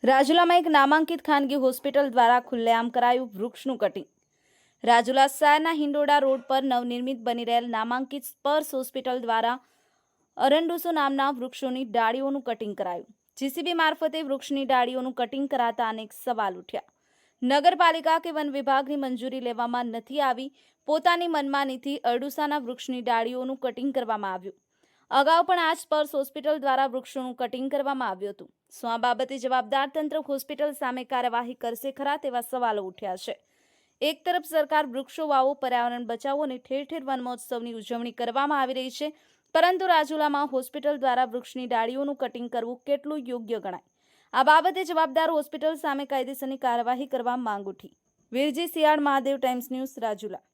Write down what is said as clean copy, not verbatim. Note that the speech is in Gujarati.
રાજુલામાં એક નામાંકિત ખાનગી હોસ્પિટલ દ્વારા ખુલ્લેઆમ કરાયું વૃક્ષનું કટિંગ। રાજુલા શહેરના હિંડોળા રોડ પર નવનિર્મિત બની રહેલ નામાંકિત સ્પર્શ હોસ્પિટલ દ્વારા અરંડુસો નામના વૃક્ષોની ડાળીઓનું કટિંગ કરાયું। જીસીબી મારફતે વૃક્ષની ડાળીઓનું કટિંગ કરાતા અનેક સવાલ ઉઠ્યા। નગરપાલિકા કે વન વિભાગની મંજૂરી લેવામાં નથી આવી। પોતાની મનમાનીથી અરડુસાના વૃક્ષની ડાળીઓનું કટિંગ કરવામાં આવ્યું। અગાઉ પણ આ સ્પર્શ હોસ્પિટલ દ્વારા વૃક્ષોનું કટિંગ કરવામાં આવ્યું હતું। શું આ બાબતે જવાબદાર તંત્ર હોસ્પિટલ સામે કાર્યવાહી કરશે ખરા તેવા સવાલો ઉઠ્યા છે। એક તરફ સરકાર વૃક્ષો વાવો, પર્યાવરણ બચાવો અને ઠેર ઠેર વન મહોત્સવની ઉજવણી કરવામાં આવી રહી છે, પરંતુ રાજુલામાં હોસ્પિટલ દ્વારા વૃક્ષની ડાળીઓનું કટિંગ કરવું કેટલું યોગ્ય ગણાય? આ બાબતે જવાબદાર હોસ્પિટલ સામે કાયદેસરની કાર્યવાહી કરવા માંગ ઉઠી। Virji Siyal, Mahadev Times News, Rajula.